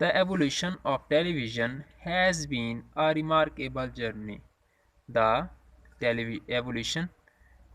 The evolution of television has been a remarkable journey. The evolution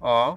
of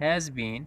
has been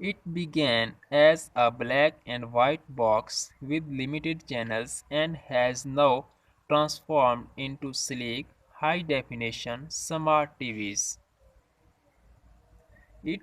It began as a black and white box with limited channels and has now transformed into sleek, high-definition smart TVs. It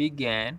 began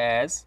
as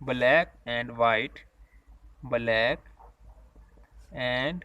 black and white, black and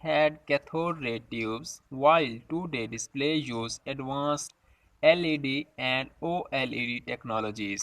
had cathode ray tubes, while today display use advanced LED and OLED technologies.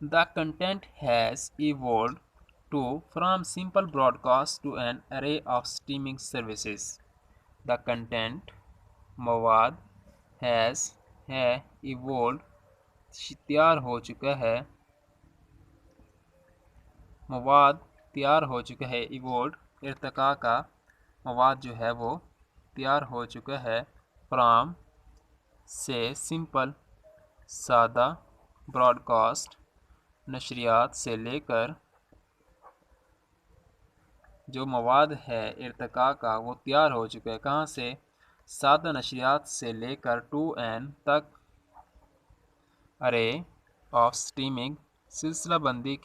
The content has evolved from simple broadcast to an array of streaming services. The content مواد has ہے ایوولڈ تیار ہو چکا ہے مواد تیار ہو چکا ہے ایوولڈ ارتقاء کا مواد جو ہے وہ تیار ہو چکا ہے فرام سے سمپل سادہ براڈ کاسٹ نشریات سے لے کر جو مواد ہے ارتقاء کا وہ تیار ہو چکا ہے کہاں سے سادہ نشریات سے لے کر 2N تک ارے آف سٹریمنگ سلسلہ بندی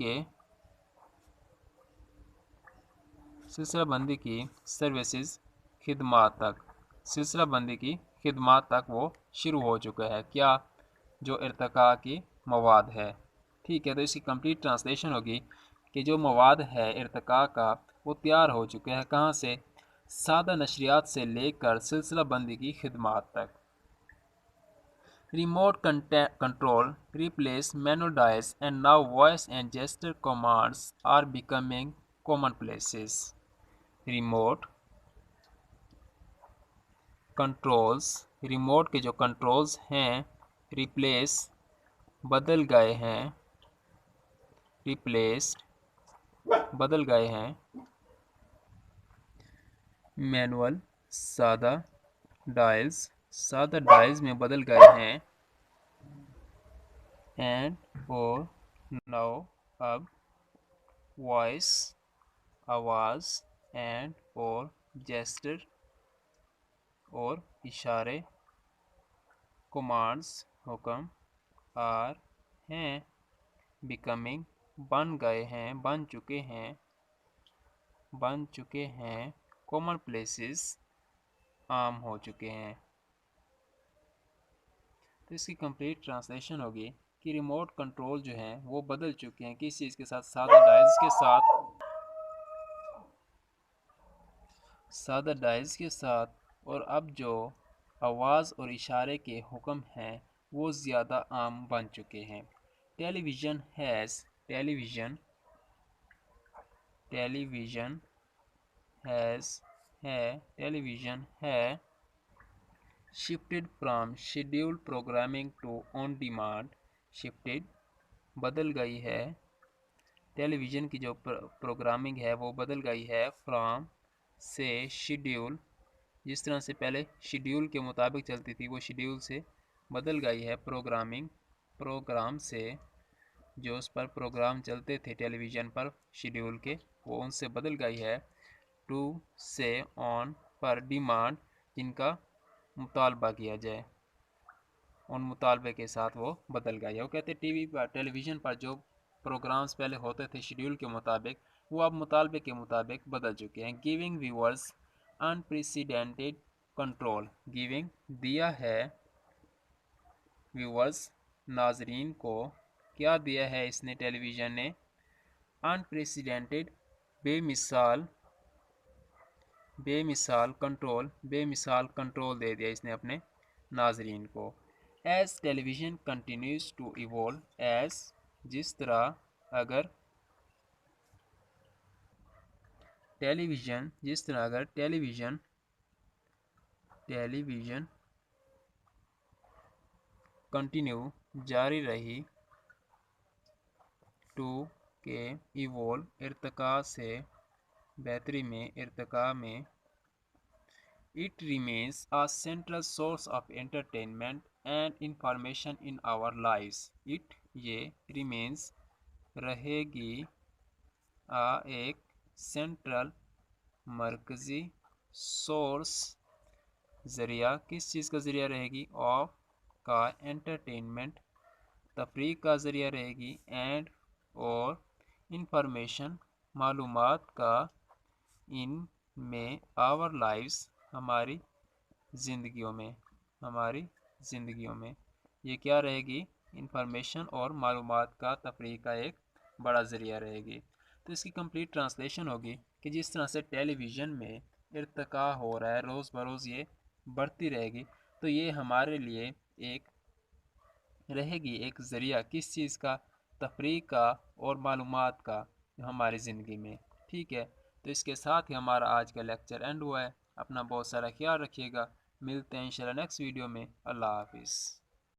کی سروسز خدمات تک وہ شروع ہو چکا ہے کیا جو ارتقاء کی مواد ہے ٹھیک ہے تو اس کی کمپلیٹ ٹرانسلیشن ہوگی کہ جو مواد ہے ارتقاء کا وہ تیار ہو چکے ہیں کہاں سے سادہ نشریات سے لے کر سلسلہ بندی کی خدمات تک remote control replace manual dials and now voice and gesture commands are becoming commonplaces. Remote کے جو کنٹرولز ہیں بدل گئے ہیں مینول سادہ ڈائلز میں بدل گئے ہیں اینڈ اور ناؤ اب وائس آواز اینڈ اور جیسٹر اور اشارے کمانڈز حکم آر ہیں بیکمنگ بن چکے ہیں کامن پلیسز عام ہو چکے ہیں تو اس کی کمپلیٹ ٹرانسلیشن ہوگی کہ ریموٹ کنٹرول جو ہیں وہ بدل چکے ہیں کس چیز کے ساتھ سادہ ڈائلز کے ساتھ اور اب جو آواز اور اشارے کے حکم ہیں وہ زیادہ عام بن چکے ہیں ٹیلی ویژن ہے shifted from scheduled programming to on demand بدل گئی ہے ٹیلی ویژن کی جو پروگرامنگ ہے وہ بدل گئی ہے فرام سے شیڈیول جس طرح سے پہلے شیڈیول کے مطابق چلتی تھی وہ شیڈیول سے بدل گئی ہے پروگرام سے جو اس پر پروگرام چلتے تھے ٹیلی ویژن پر شیڈیول کے وہ ان سے بدل گئی ہے ٹو سے آن پر ڈیمانڈ جن کا مطالبہ کیا جائے ان مطالبے کے ساتھ وہ بدل گئی ہے وہ کہتے ٹیلی ویژن پر جو پروگرامز پہلے ہوتے تھے شیڈیول کے مطابق وہ اب مطالبے کے مطابق بدل چکے ہیں گیونگ ویورز انپریسیڈنٹڈ کنٹرول دیا ہے ویورز ناظرین کو کیا دیا ہے اس نے ٹیلی ویژن نے انپریسیڈنٹڈ بے مثال کنٹرول دے دیا اس نے اپنے ناظرین کو as television continues to evolve جس طرح اگر ٹیلی ویژن کنٹینیو جاری رہی ٹو کے ایوولو ارتقاء میں it remains a central source of entertainment and information in our lives. یہ remains رہے گی ایک سینٹرل مرکزی سورس ذریعہ کس چیز کا ذریعہ رہے گی آف کا انٹرٹینمنٹ تفریح کا ذریعہ رہے گی اینڈ اور انفارمیشن معلومات کا ان میں آور لائفز ہماری زندگیوں میں یہ کیا رہے گی انفارمیشن اور معلومات کا تفریح کا ایک بڑا ذریعہ رہے گی تو اس کی کمپلیٹ ٹرانسلیشن ہوگی کہ جس طرح سے ٹیلی ویژن میں ارتقاء ہو رہا ہے روز بروز یہ بڑھتی رہے گی تو یہ ہمارے لیے رہے گی ایک ذریعہ کس چیز کا تفریح کا اور معلومات کا ہماری زندگی میں ٹھیک ہے تو اس کے ساتھ ہی ہمارا آج کا لیکچر اینڈ ہوا ہے اپنا بہت سارا خیال رکھیے گا، ملتے ہیں انشاءاللہ نیکسٹ ویڈیو میں، اللہ حافظ۔